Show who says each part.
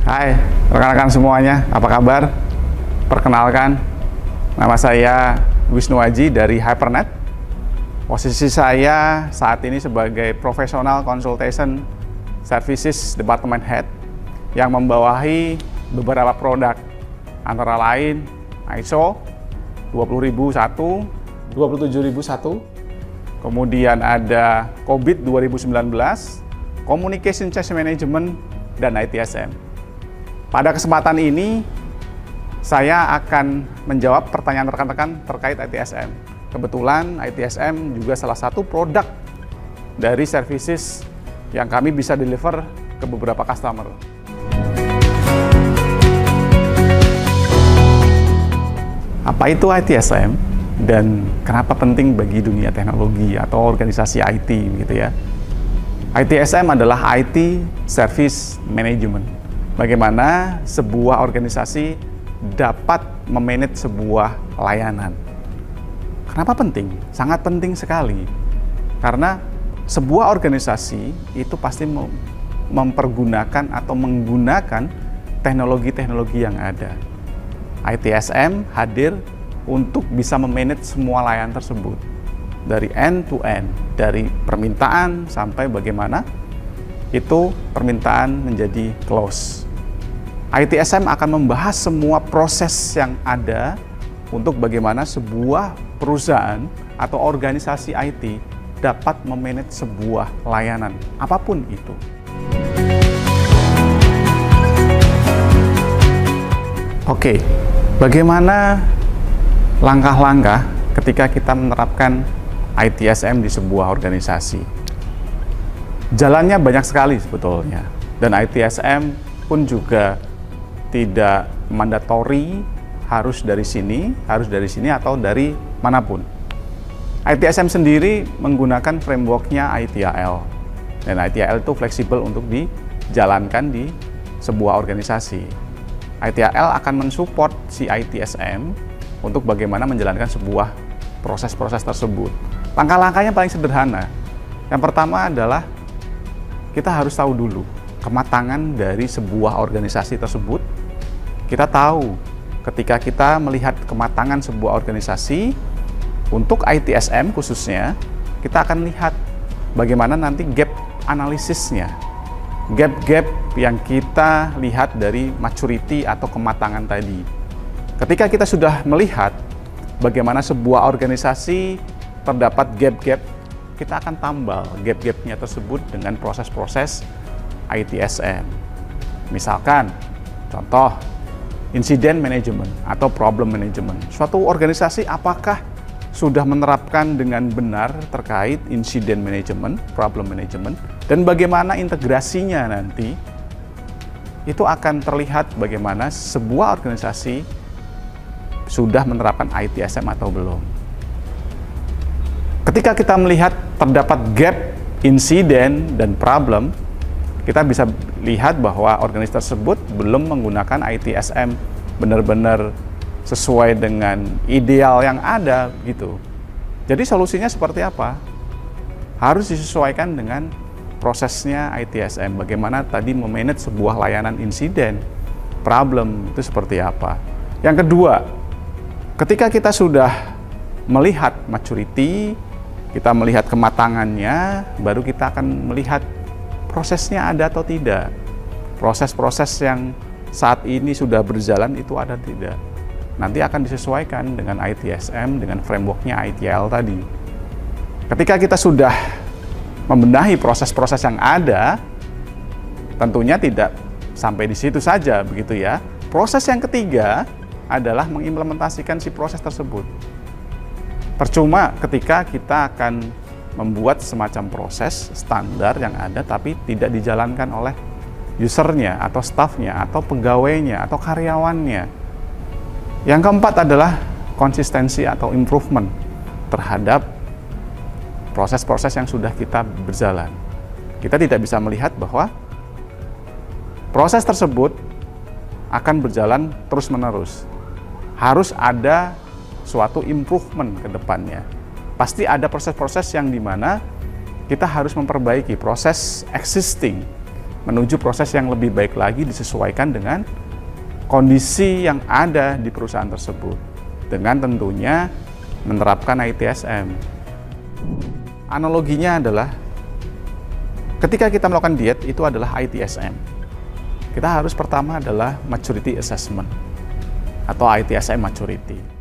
Speaker 1: Hai rekan-rekan semuanya, apa kabar? Perkenalkan, nama saya Wisnu Aji dari Hypernet. Posisi saya saat ini sebagai Professional Consultation Services Department Head yang membawahi beberapa produk, antara lain ISO 20001, 27001, kemudian ada COVID 2019, Communication Change Management, dan ITSM. Pada kesempatan ini, saya akan menjawab pertanyaan rekan-rekan terkait ITSM. Kebetulan ITSM juga salah satu produk dari services yang kami bisa deliver ke beberapa customer. Apa itu ITSM dan kenapa penting bagi dunia teknologi atau organisasi IT gitu ya? ITSM adalah IT Service Management. Bagaimana sebuah organisasi dapat memanage sebuah layanan. Kenapa penting? Sangat penting sekali. Karena sebuah organisasi itu pasti mempergunakan atau menggunakan teknologi-teknologi yang ada. ITSM hadir untuk bisa memanage semua layanan tersebut dari end to end, dari permintaan sampai bagaimana itu permintaan menjadi close. ITSM akan membahas semua proses yang ada untuk bagaimana sebuah perusahaan atau organisasi IT dapat memanage sebuah layanan apapun itu. Oke. Bagaimana langkah-langkah ketika kita menerapkan ITSM di sebuah organisasi? Jalannya banyak sekali sebetulnya, dan ITSM pun juga tidak mandatori harus dari sini atau dari manapun. ITSM sendiri menggunakan frameworknya ITIL, dan ITIL itu fleksibel untuk dijalankan di sebuah organisasi. ITIL akan mensupport si ITSM untuk bagaimana menjalankan sebuah proses-proses tersebut. Langkah-langkahnya paling sederhana. Yang pertama adalah kita harus tahu dulu kematangan dari sebuah organisasi tersebut. Kita tahu ketika kita melihat kematangan sebuah organisasi, untuk ITSM khususnya, kita akan lihat bagaimana nanti gap analisisnya. Gap-gap yang kita lihat dari maturity atau kematangan tadi. Ketika kita sudah melihat bagaimana sebuah organisasi terdapat gap-gap, kita akan tambal gap-gapnya tersebut dengan proses-proses ITSM. Misalkan, contoh, incident management atau problem management. Suatu organisasi apakah sudah menerapkan dengan benar terkait incident management, problem management, dan bagaimana integrasinya nanti, itu akan terlihat bagaimana sebuah organisasi sudah menerapkan ITSM atau belum. Ketika kita melihat terdapat gap, insiden, dan problem, kita bisa lihat bahwa organisasi tersebut belum menggunakan ITSM benar-benar sesuai dengan ideal yang ada gitu. Jadi solusinya seperti apa? Harus disesuaikan dengan prosesnya ITSM. Bagaimana tadi memanage sebuah layanan insiden, problem itu seperti apa. Yang kedua, ketika kita sudah melihat maturity, kita melihat kematangannya, baru kita akan melihat prosesnya ada atau tidak. Proses-proses yang saat ini sudah berjalan itu ada atau tidak. Nanti akan disesuaikan dengan ITSM, dengan frameworknya ITIL tadi. Ketika kita sudah membenahi proses-proses yang ada, tentunya tidak sampai di situ saja, begitu ya. Proses yang ketiga adalah mengimplementasikan si proses tersebut. Percuma ketika kita akan membuat semacam proses standar yang ada, tapi tidak dijalankan oleh usernya, atau staffnya, atau pegawainya, atau karyawannya. Yang keempat adalah konsistensi atau improvement terhadap proses-proses yang sudah kita berjalan. Kita tidak bisa melihat bahwa proses tersebut akan berjalan terus-menerus. Harus ada suatu improvement ke depannya. Pasti ada proses-proses yang dimana kita harus memperbaiki proses existing menuju proses yang lebih baik lagi disesuaikan dengan kondisi yang ada di perusahaan tersebut, dengan tentunya menerapkan ITSM. Analoginya adalah ketika kita melakukan diet, itu adalah ITSM. Kita harus pertama adalah maturity assessment atau ITSM maturity.